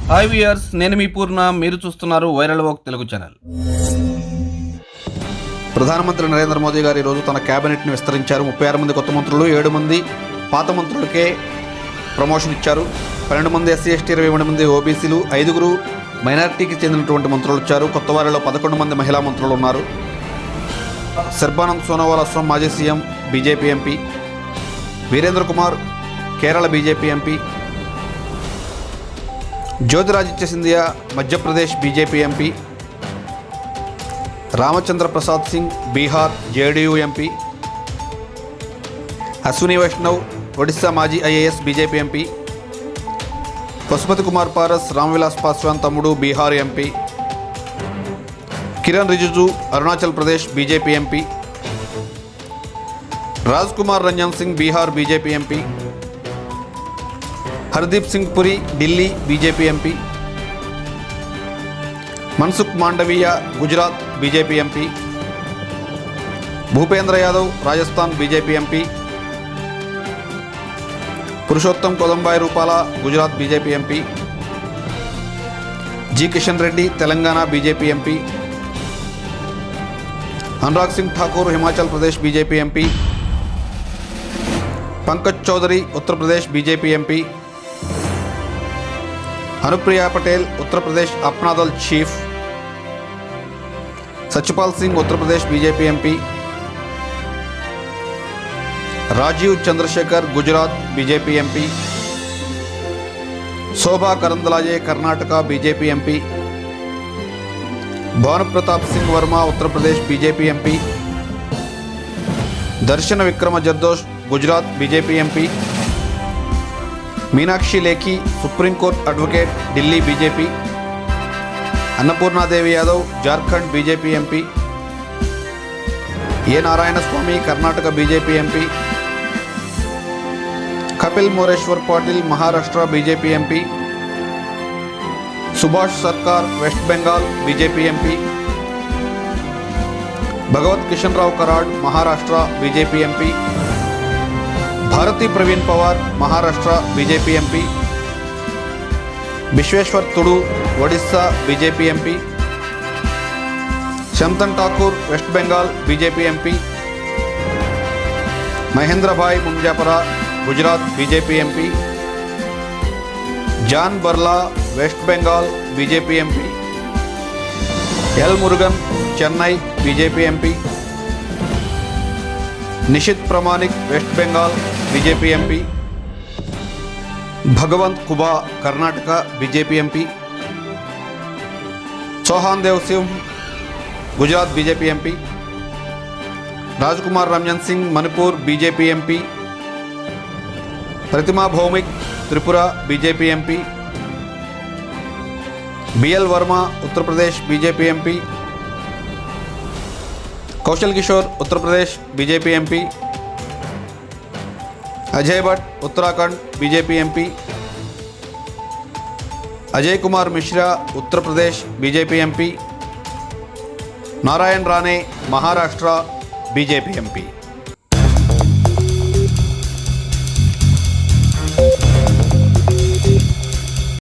Hi viewers, నేను మీ పూర్ణ. మీరు చూస్తున్నారు వైరల్ వాక్ తెలుగు ఛానల్. ప్రధానమంత్రి నరేంద్ర మోదీ గారు ఈరోజు తన క్యాబినెట్ని విస్తరించారు. 36 మంది కొత్త మంత్రులు, 7 మంది పాత మంత్రులకే ప్రమోషన్ ఇచ్చారు. 12 మంది ఎస్సీ ఎస్టీ, 20 మంది ఓబీసీలు, 5 మైనారిటీకి చెందినటువంటి మంత్రులు వచ్చారు. కొత్త వారిలో 11 మంది మహిళా మంత్రులు ఉన్నారు. సర్బానంద్ సోనోవాల్ అస్సాం మాజీ CM BJP MP, Virendra Kumar Kerala BJP MP, Jyotiraditya Scindia Madhya Pradesh BJP MP, Ramchandra Prasad Singh Bihar JDU MP, Ashwini Vaishnaw Odisha మాజీ IAS BJP MP, Pashupati Kumar Paras Ramvilas Paswan తమ్ముడు Bihar MP, Kiren Rijiju Arunachal Pradesh BJP MP, Raj Kumar Ranjan Singh Bihar BJP MP, Hardeep Singh Puri Delhi BJP MP, Mansukh Mandaviya Gujarat BJP MP, Bhupender Yadav Rajasthan BJP MP, Purushottam Khodabhai రూపాల Gujarat BJP MP, G Kishan Reddy Telangana BJP MP, Anurag Singh Thakur Himachal Pradesh BJP MP, Pankaj Chaudhary Uttar Pradesh BJP MP, Anupriya Patel Uttar Pradesh Apna Dal chief, Satyapal Singh Uttar Pradesh BJP MP, Rajeev Chandrasekhar Gujarat BJP MP, Shobha Karandlaje Karnataka BJP MP, Bhanu Pratap Singh Verma Uttar Pradesh BJP MP, Darshana Vikram Jardosh Gujarat BJP MP, Meenakshi Lekhi supreme court advocate Delhi BJP, Annapurna Devi Yadav Jharkhand BJP MP, A Narayanaswamy Karnataka BJP MP, Kapil Moreshwar Patil Maharashtra BJP MP, Subhas Sarkar West Bengal BJP MP, Bhagwat Kishan Rao Karad Maharashtra BJP MP, Bharati Pravin Pawar Maharashtra BJP MP, Bishweswar Tudu Odisha BJP MP, Shantanu Thakur West Bengal BJP MP, Mahendrabhai Munjapara Gujarat BJP MP, John Barla West Bengal BJP MP, L Murugan Chennai BJP MP, Nisith Pramanik West Bengal BJP MP, Bhagwanth Khuba Karnataka BJP MP, Chauhan Dev Singh Gujarat BJP MP, Rajkumar Ranjan Singh Manipur BJP MP, Pratima Bhoumik Tripura BJP MP, BL Verma Uttar Pradesh BJP MP, Kaushal Kishore Uttar Pradesh BJP MP, Ajay Bhatt Uttarakhand BJP MP, Ajay Kumar Mishra Uttar Pradesh BJP MP, Narayan Rane Maharashtra BJP MP.